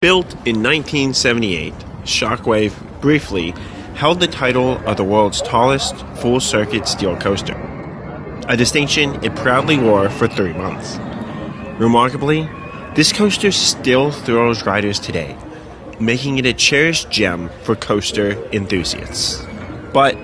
Built in 1978, Shockwave briefly held the title of the world's tallest full-circuit steel coaster, a distinction it proudly wore for 3 months. Remarkably, this coaster still thrills riders today, making it a cherished gem for coaster enthusiasts. But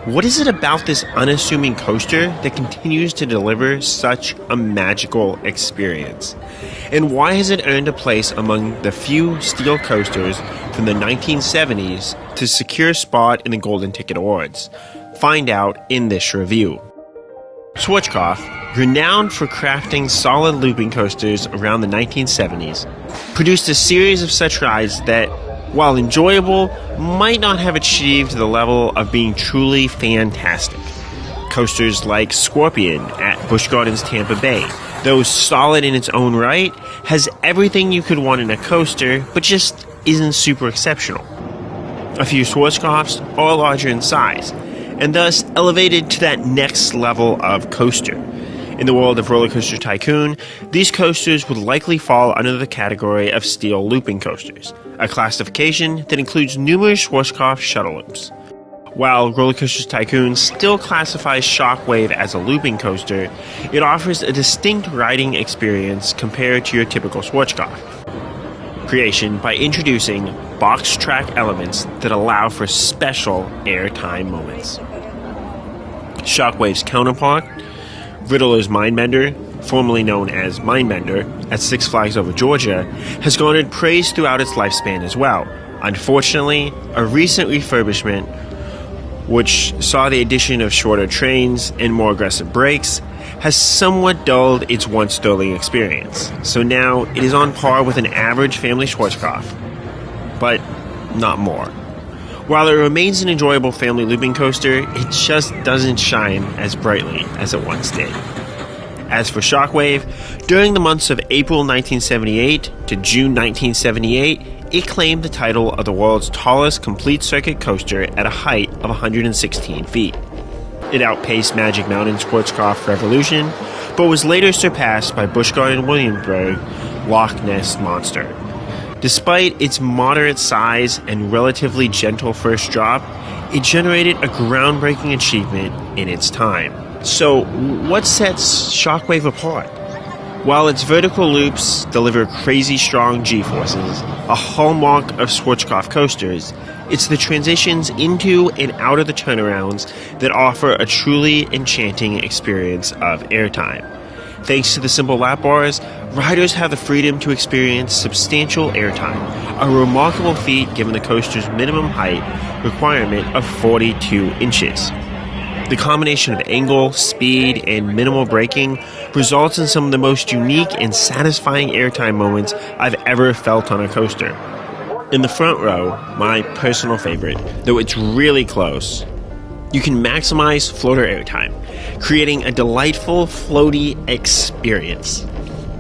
what is it about this unassuming coaster that continues to deliver such a magical experience? And why has it earned a place among the few steel coasters from the 1970s to secure a spot in the Golden Ticket Awards? Find out in this review. Schwarzkopf, renowned for crafting solid looping coasters around the 1970s, produced a series of such rides that, while enjoyable, might not have achieved the level of being truly fantastic. Coasters like Scorpion at Busch Gardens Tampa Bay, though solid in its own right, has everything you could want in a coaster, but just isn't super exceptional. A few Schwarzkopfs are larger in size, and thus elevated to that next level of coaster. In the world of Roller Coaster Tycoon, these coasters would likely fall under the category of steel looping coasters, a classification that includes numerous Schwarzkopf shuttle loops. While Roller Coaster Tycoon still classifies Shockwave as a looping coaster, it offers a distinct riding experience compared to your typical Schwarzkopf creation by introducing box track elements that allow for special airtime moments. Shockwave's counterpart, Riddle's Mindbender, formerly known as Mindbender, at Six Flags Over Georgia, has garnered praise throughout its lifespan as well. Unfortunately, a recent refurbishment, which saw the addition of shorter trains and more aggressive brakes, has somewhat dulled its once thrilling experience. So now it is on par with an average family Schwarzkopf, but not more. While it remains an enjoyable family looping coaster, it just doesn't shine as brightly as it once did. As for Shockwave, during the months of April 1978 to June 1978, it claimed the title of the world's tallest complete circuit coaster at a height of 116 feet. It outpaced Magic Mountain's Schwarzkopf Revolution, but was later surpassed by Busch Gardens Williamsburg Loch Ness Monster. Despite its moderate size and relatively gentle first drop, it generated a groundbreaking achievement in its time. So, what sets Shockwave apart? While its vertical loops deliver crazy strong G-forces, a hallmark of Schwarzkopf coasters, it's the transitions into and out of the turnarounds that offer a truly enchanting experience of airtime. Thanks to the simple lap bars, riders have the freedom to experience substantial airtime, a remarkable feat given the coaster's minimum height requirement of 42 inches. The combination of angle, speed, and minimal braking results in some of the most unique and satisfying airtime moments I've ever felt on a coaster. In the front row, my personal favorite, though it's really close, you can maximize floater airtime, creating a delightful, floaty experience.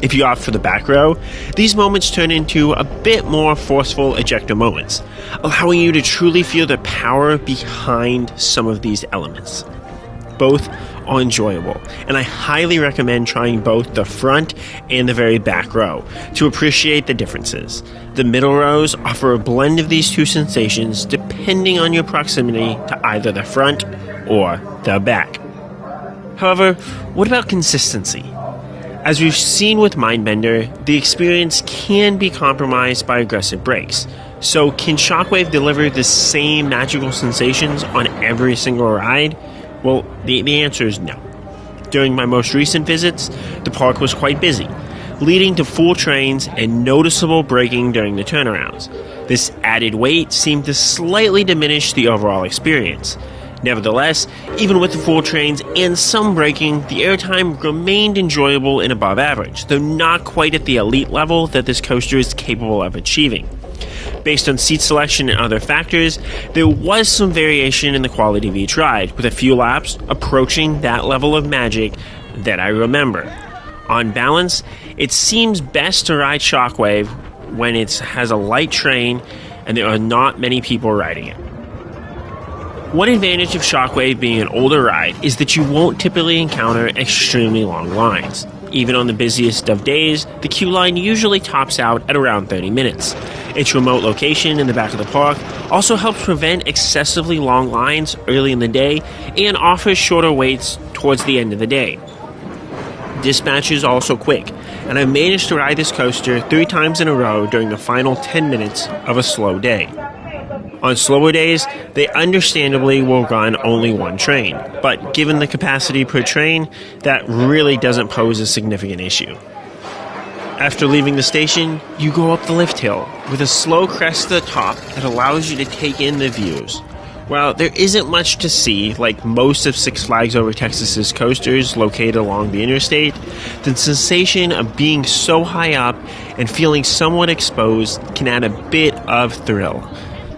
If you opt for the back row, these moments turn into a bit more forceful ejector moments, allowing you to truly feel the power behind some of these elements. Both are enjoyable, and I highly recommend trying both the front and the very back row to appreciate the differences. The middle rows offer a blend of these two sensations depending on your proximity to either the front or the back. However, what about consistency? As we've seen with Mindbender, the experience can be compromised by aggressive brakes. So can Shockwave deliver the same magical sensations on every single ride? Well, the answer is no. During my most recent visits, the park was quite busy, leading to full trains and noticeable braking during the turnarounds. This added weight seemed to slightly diminish the overall experience. Nevertheless, even with the full trains and some braking, the airtime remained enjoyable and above average, though not quite at the elite level that this coaster is capable of achieving. Based on seat selection and other factors, there was some variation in the quality of each ride, with a few laps approaching that level of magic that I remember. On balance, it seems best to ride Shockwave when it has a light train and there are not many people riding it. One advantage of Shockwave being an older ride is that you won't typically encounter extremely long lines. Even on the busiest of days, the queue line usually tops out at around 30 minutes. Its remote location in the back of the park also helps prevent excessively long lines early in the day and offers shorter waits towards the end of the day. Dispatch is also quick, and I've managed to ride this coaster 3 times in a row during the final 10 minutes of a slow day. On slower days, they understandably will run only one train, but given the capacity per train, that really doesn't pose a significant issue. After leaving the station, you go up the lift hill with a slow crest to the top that allows you to take in the views. While there isn't much to see, like most of Six Flags Over Texas's coasters located along the interstate, the sensation of being so high up and feeling somewhat exposed can add a bit of thrill.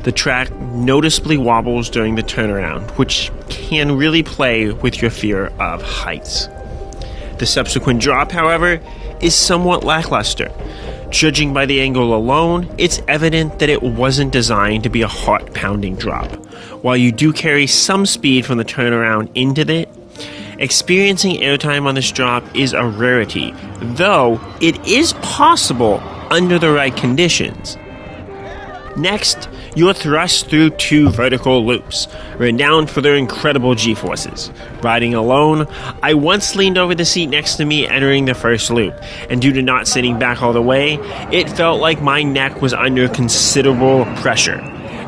The track noticeably wobbles during the turnaround, which can really play with your fear of heights. The subsequent drop, however, is somewhat lackluster. Judging by the angle alone, it's evident that it wasn't designed to be a heart-pounding drop. While you do carry some speed from the turnaround into it, experiencing airtime on this drop is a rarity, though it is possible under the right conditions. Next, you're thrust through 2 vertical loops, renowned for their incredible G-forces. Riding alone, I once leaned over the seat next to me entering the first loop, and due to not sitting back all the way, it felt like my neck was under considerable pressure,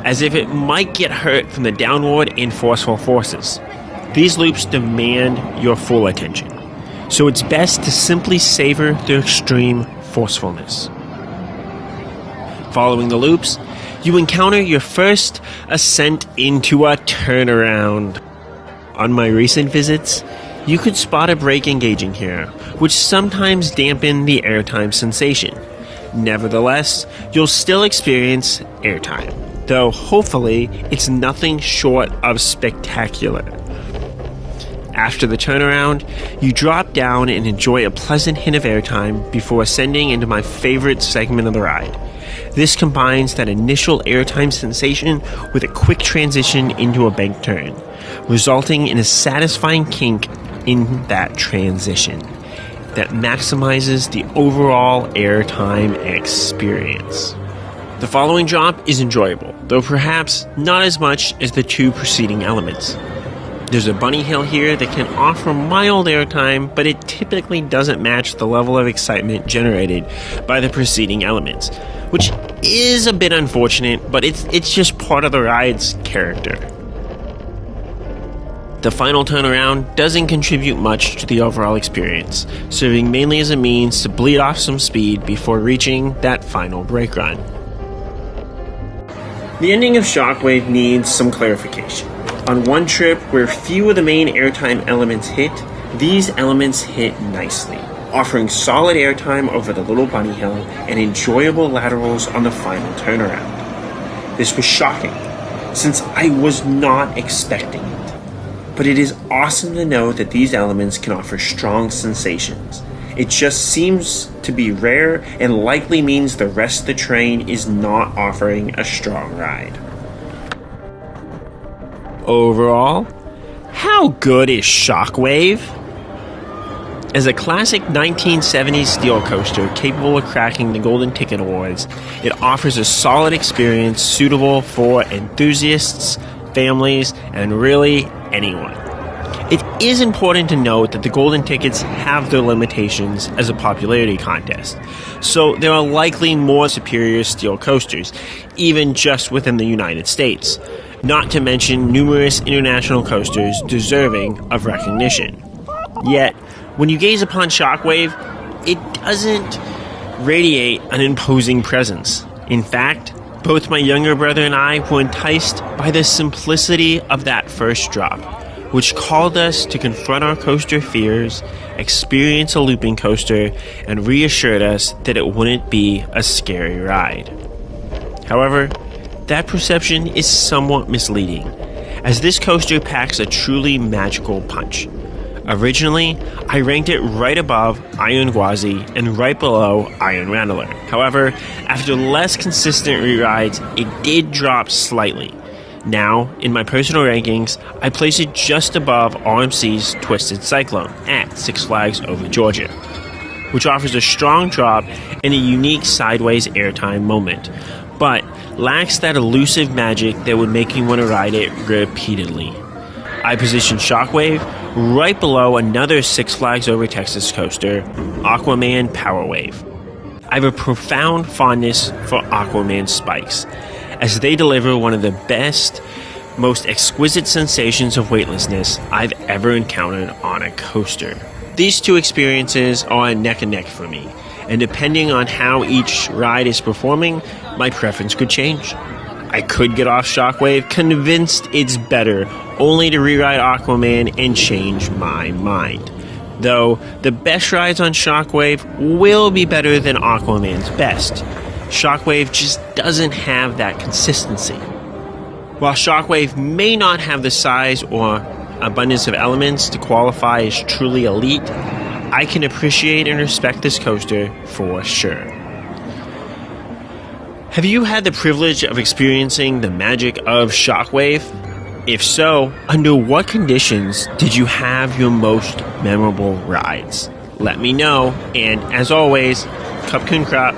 as if it might get hurt from the downward and forceful forces. These loops demand your full attention, so it's best to simply savor their extreme forcefulness. Following the loops, you encounter your first ascent into a turnaround. On my recent visits, you could spot a brake engaging here, which sometimes dampen the airtime sensation. Nevertheless, you'll still experience airtime, though hopefully it's nothing short of spectacular. After the turnaround, you drop down and enjoy a pleasant hint of airtime before ascending into my favorite segment of the ride. This combines that initial airtime sensation with a quick transition into a bank turn, resulting in a satisfying kink in that transition that maximizes the overall airtime experience. The following drop is enjoyable, though perhaps not as much as the 2 preceding elements. There's a bunny hill here that can offer mild airtime, but it typically doesn't match the level of excitement generated by the preceding elements, which is a bit unfortunate, but it's just part of the ride's character. The final turnaround doesn't contribute much to the overall experience, serving mainly as a means to bleed off some speed before reaching that final brake run. The ending of Shockwave needs some clarification. On one trip where few of the main airtime elements hit, these elements hit nicely, offering solid airtime over the little bunny hill and enjoyable laterals on the final turnaround. This was shocking, since I was not expecting it. But it is awesome to know that these elements can offer strong sensations. It just seems to be rare and likely means the rest of the train is not offering a strong ride. Overall, how good is Shockwave? As a classic 1970s steel coaster capable of cracking the Golden Ticket Awards, it offers a solid experience suitable for enthusiasts, families, and really anyone. It is important to note that the Golden Tickets have their limitations as a popularity contest, so there are likely more superior steel coasters, even just within the United States, not to mention numerous international coasters deserving of recognition. Yet, when you gaze upon Shockwave, it doesn't radiate an imposing presence. In fact, both my younger brother and I were enticed by the simplicity of that first drop, which called us to confront our coaster fears, experience a looping coaster, and reassured us that it wouldn't be a scary ride. However, that perception is somewhat misleading, as this coaster packs a truly magical punch. Originally, I ranked it right above Iron Gwazi and right below Iron Rattler. However, after less consistent re-rides, it did drop slightly. Now, in my personal rankings, I place it just above RMC's Twisted Cyclone at Six Flags Over Georgia. which offers a strong drop and a unique sideways airtime moment, but lacks that elusive magic that would make you want to ride it repeatedly. I positioned Shockwave right below another Six Flags Over Texas coaster, Aquaman Powerwave. I have a profound fondness for Aquaman spikes, as they deliver one of the best, most exquisite sensations of weightlessness I've ever encountered on a coaster. These two experiences are neck and neck for me, and depending on how each ride is performing, my preference could change. I could get off Shockwave convinced it's better, only to re-ride Aquaman and change my mind. Though the best rides on Shockwave will be better than Aquaman's best. Shockwave just doesn't have that consistency. While Shockwave may not have the size or abundance of elements to qualify as truly elite, I can appreciate and respect this coaster for sure. Have you had the privilege of experiencing the magic of Shockwave? If so, under what conditions did you have your most memorable rides? Let me know, and as always, Cup Kun Krop.